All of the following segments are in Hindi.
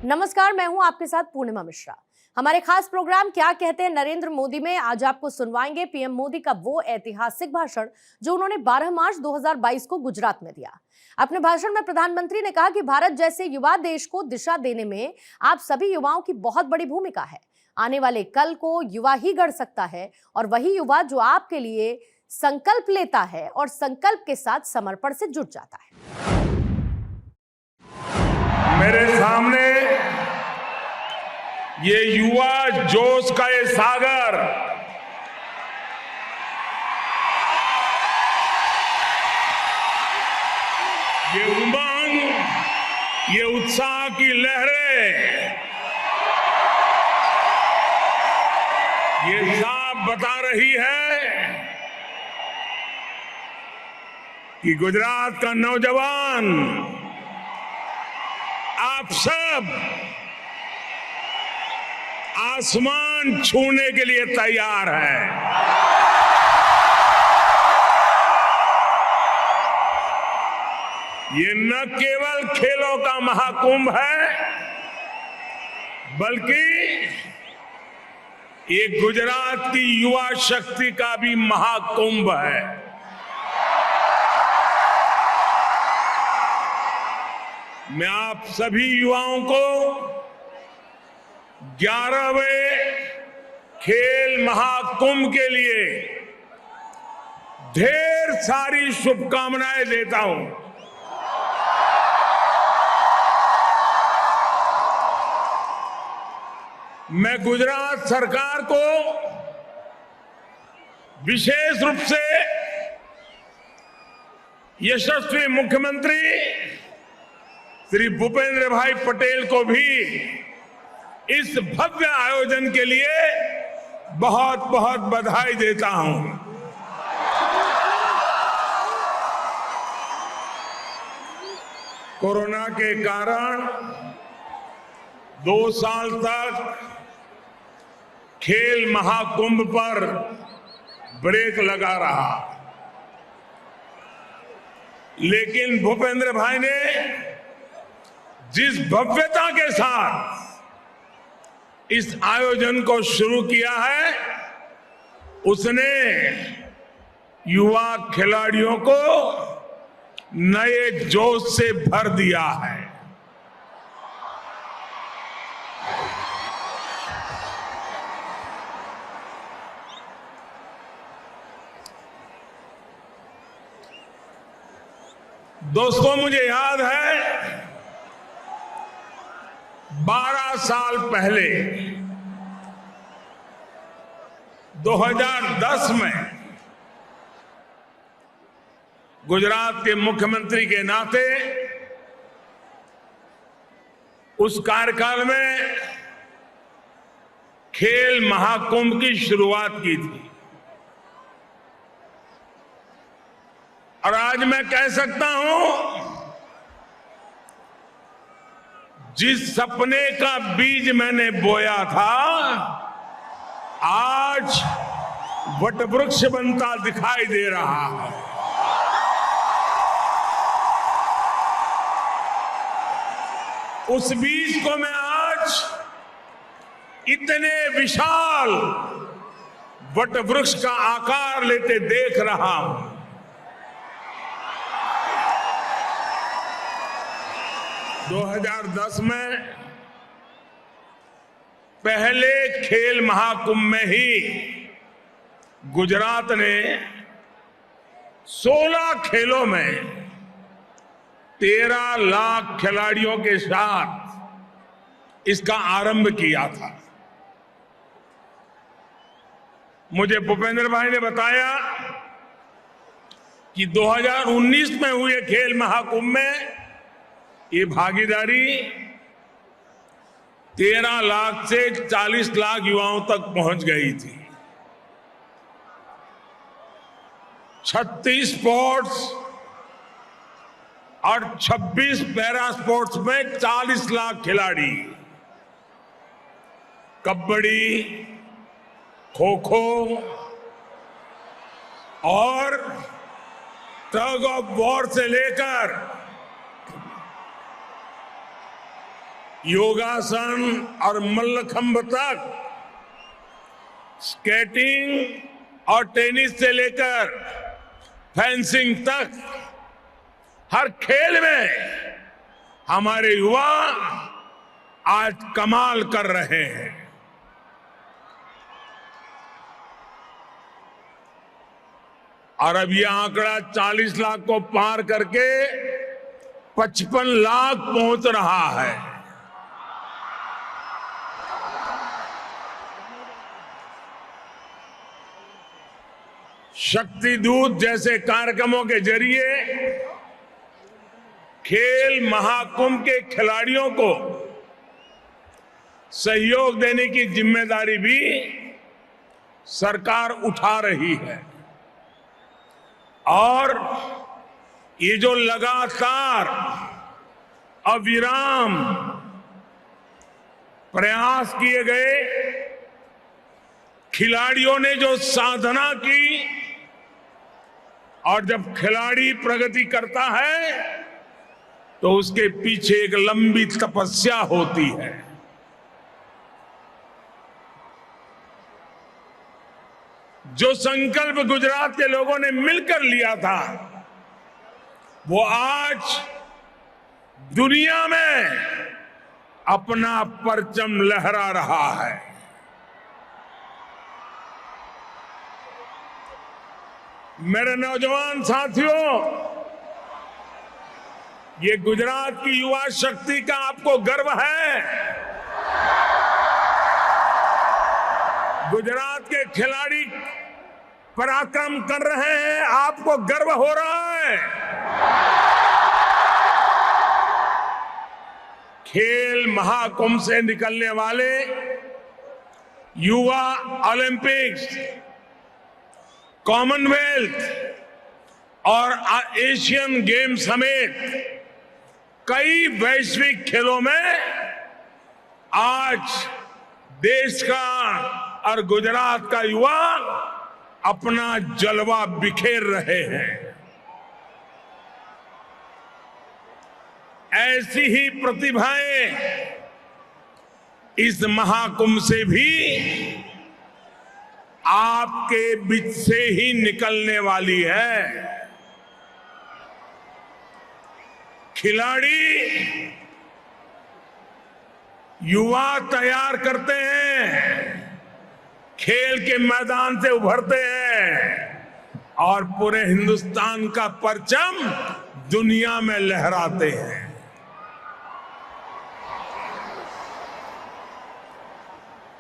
नमस्कार, मैं हूं आपके साथ पूर्णिमा मिश्रा। हमारे खास प्रोग्राम क्या कहते हैं नरेंद्र मोदी में आज आपको सुनवाएंगे पीएम मोदी का वो ऐतिहासिक भाषण जो उन्होंने 12 मार्च 2022 को गुजरात में दिया। अपने भाषण में प्रधानमंत्री ने कहा कि भारत जैसे युवा देश को दिशा देने में आप सभी युवाओं की बहुत बड़ी भूमिका है। आने वाले कल को युवा ही गढ़ सकता है और वही युवा जो आपके लिए संकल्प लेता है और संकल्प के साथ समर्पण से जुट जाता है। मेरे सामने ये युवा जोश का ये सागर, ये उमंग, ये उत्साह की लहरें, ये साफ बता रही है कि गुजरात का नौजवान आप सब आसमान छूने के लिए तैयार है। ये न केवल खेलों का महाकुंभ है, बल्कि ये गुजरात की युवा शक्ति का भी महाकुंभ है। मैं आप सभी युवाओं को 11वें खेल महाकुंभ के लिए ढेर सारी शुभकामनाएं देता हूं। मैं गुजरात सरकार को विशेष रूप से यशस्वी मुख्यमंत्री श्री भूपेंद्र भाई पटेल को भी इस भव्य आयोजन के लिए बहुत बहुत बधाई देता हूं। कोरोना के कारण 2 साल तक खेल महाकुंभ पर ब्रेक लगा रहा, लेकिन भूपेंद्र भाई ने जिस भव्यता के साथ इस आयोजन को शुरू किया है, उसने युवा खिलाड़ियों को नए जोश से भर दिया है। दोस्तों, मुझे याद है 12 साल पहले 2010 में गुजरात के मुख्यमंत्री के नाते उस कार्यकाल में खेल महाकुंभ की शुरुआत की थी। और आज मैं कह सकता हूं, जिस सपने का बीज मैंने बोया था, आज वटवृक्ष बनता दिखाई दे रहा है। उस बीज को मैं आज इतने विशाल वटवृक्ष का आकार लेते देख रहा हूं। दो 2010 में पहले खेल महाकुंभ में ही गुजरात ने 16 खेलों में 13 लाख खिलाड़ियों के साथ इसका आरंभ किया था। मुझे भूपेंद्र भाई ने बताया कि 2019 में हुए खेल महाकुंभ में ये भागीदारी 13 लाख से 40 लाख युवाओं तक पहुंच गई थी। 36 स्पोर्ट्स और 26 पैरा स्पोर्ट्स में 40 लाख खिलाड़ी, कबड्डी, खो खो और टग ऑफ वॉर से लेकर योगासन और मल्लखंब तक, स्केटिंग और टेनिस से लेकर फेंसिंग तक, हर खेल में हमारे युवा आज कमाल कर रहे हैं। और अब यह आंकड़ा 40 लाख को पार करके 55 लाख पहुंच रहा है। शक्ति दूत जैसे कार्यक्रमों के जरिए खेल महाकुंभ के खिलाड़ियों को सहयोग देने की जिम्मेदारी भी सरकार उठा रही है। और ये जो लगातार अविराम प्रयास किए गए, खिलाड़ियों ने जो साधना की, और जब खिलाड़ी प्रगति करता है तो उसके पीछे एक लंबी तपस्या होती है। जो संकल्प गुजरात के लोगों ने मिलकर लिया था, वो आज दुनिया में अपना परचम लहरा रहा है। मेरे नौजवान साथियों, ये गुजरात की युवा शक्ति का आपको गर्व है। गुजरात के खिलाड़ी पराक्रम कर रहे हैं, आपको गर्व हो रहा है। खेल महाकुंभ से निकलने वाले युवा ओलंपिक्स, कॉमनवेल्थ और एशियन गेम्स समेत कई वैश्विक खेलों में आज देश का और गुजरात का युवा अपना जलवा बिखेर रहे हैं। ऐसी ही प्रतिभाएं इस महाकुंभ से भी आपके बीच से ही निकलने वाली है। खिलाड़ी युवा तैयार करते हैं, खेल के मैदान से उभरते हैं और पूरे हिंदुस्तान का परचम दुनिया में लहराते हैं।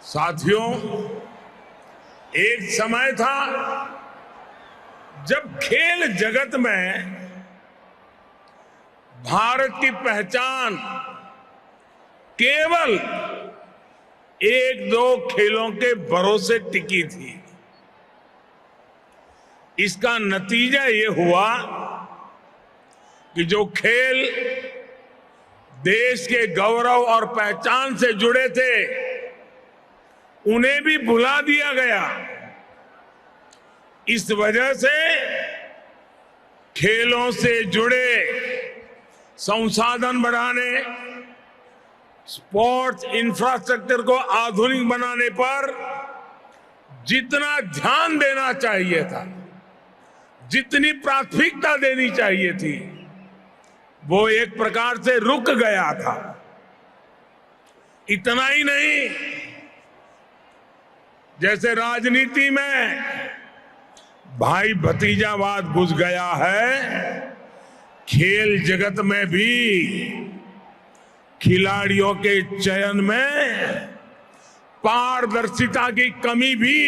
साथियों, एक समय था जब खेल जगत में भारत की पहचान केवल एक दो खेलों के भरोसे टिकी थी। इसका नतीजा ये हुआ कि जो खेल देश के गौरव और पहचान से जुड़े थे, उन्हें भी भुला दिया गया। इस वजह से खेलों से जुड़े संसाधन बढ़ाने, स्पोर्ट्स इंफ्रास्ट्रक्चर को आधुनिक बनाने पर जितना ध्यान देना चाहिए था, जितनी प्राथमिकता देनी चाहिए थी, वो एक प्रकार से रुक गया था। इतना ही नहीं, जैसे राजनीति में भाई भतीजावाद घुस गया है, खेल जगत में भी खिलाड़ियों के चयन में पारदर्शिता की कमी भी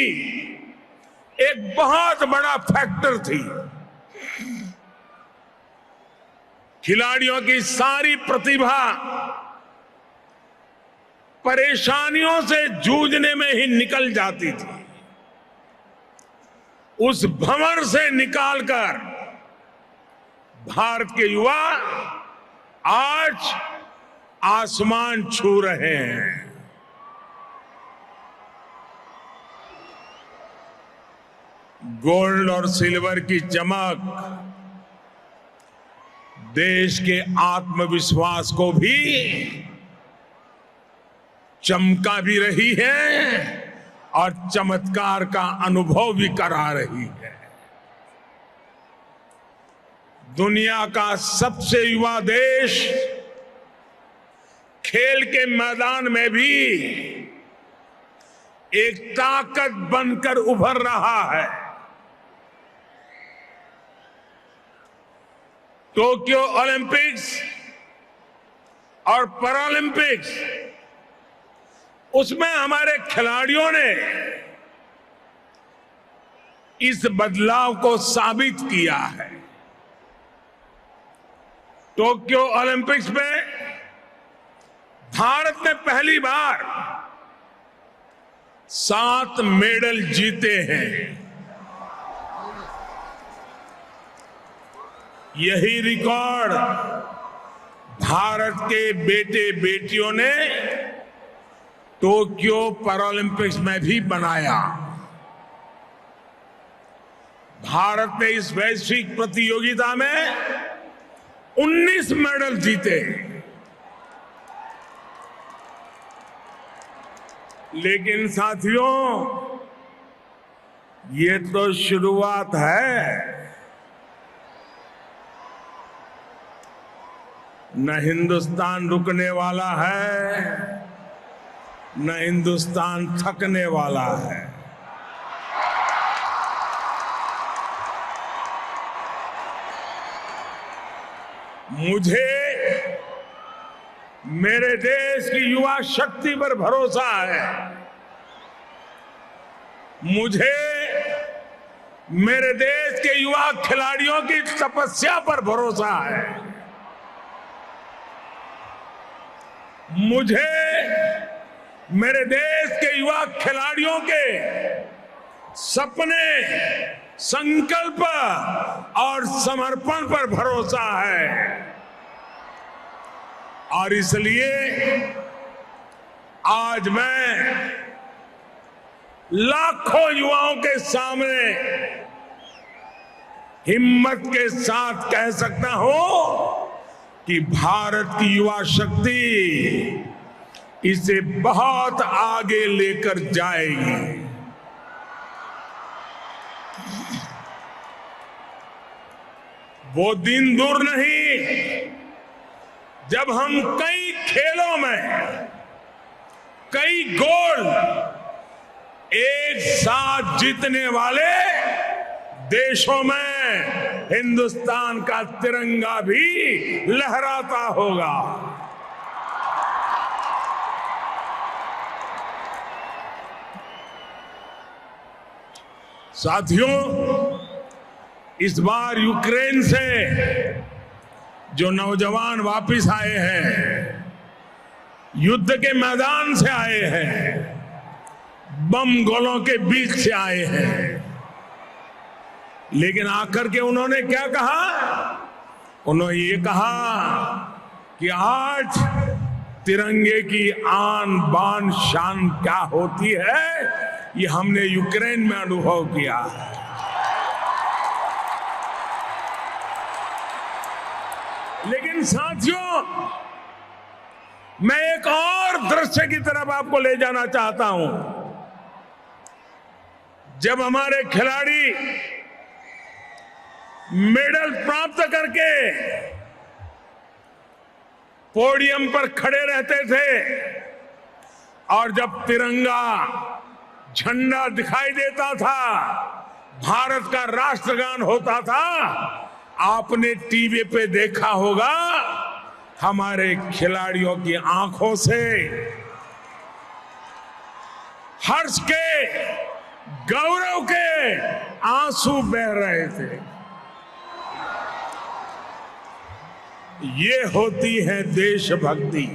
एक बहुत बड़ा फैक्टर थी। खिलाड़ियों की सारी प्रतिभा परेशानियों से जूझने में ही निकल जाती थी। उस भंवर से निकालकर भारत के युवा आज आसमान छू रहे हैं। गोल्ड और सिल्वर की चमक देश के आत्मविश्वास को भी चमका भी रही है और चमत्कार का अनुभव भी करा रही है। दुनिया का सबसे युवा देश खेल के मैदान में भी एक ताकत बनकर उभर रहा है। टोक्यो ओलंपिक्स और पैरालंपिक्स, उसमें हमारे खिलाड़ियों ने इस बदलाव को साबित किया है। टोक्यो ओलंपिक्स में भारत ने पहली बार 7 मेडल जीते हैं। यही रिकॉर्ड भारत के बेटे बेटियों ने टोक्यो पैरालंपिक्स में भी बनाया। भारत ने इस वैश्विक प्रतियोगिता में 19 मेडल जीते। लेकिन साथियों, ये तो शुरुआत है। न हिंदुस्तान रुकने वाला है, न हिंदुस्तान थकने वाला है। मुझे मेरे देश की युवा शक्ति पर भरोसा है। मुझे मेरे देश के युवा खिलाड़ियों की तपस्या पर भरोसा है। मुझे मेरे देश के युवा खिलाड़ियों के सपने, संकल्प और समर्पण पर भरोसा है। और इसलिए आज मैं लाखों युवाओं के सामने हिम्मत के साथ कह सकता हूं कि भारत की युवा शक्ति इसे बहुत आगे लेकर जाएगी। वो दिन दूर नहीं जब हम कई खेलों में कई गोल्ड एक साथ जीतने वाले देशों में हिंदुस्तान का तिरंगा भी लहराता होगा। साथियों, इस बार यूक्रेन से जो नौजवान वापस आए हैं, युद्ध के मैदान से आए हैं, बम गोलों के बीच से आए हैं, लेकिन आकर के उन्होंने क्या कहा? उन्होंने ये कहा कि आज तिरंगे की आन बान शान क्या होती है, ये हमने यूक्रेन में अनुभव किया है। लेकिन साथियों, मैं एक और दृश्य की तरफ आपको ले जाना चाहता हूं। जब हमारे खिलाड़ी मेडल प्राप्त करके पोडियम पर खड़े रहते थे और जब तिरंगा झंडा दिखाई देता था, भारत का राष्ट्रगान होता था, आपने टीवी पे देखा होगा हमारे खिलाड़ियों की आंखों से हर्ष के, गौरव के आंसू बह रहे थे। ये होती है देशभक्ति।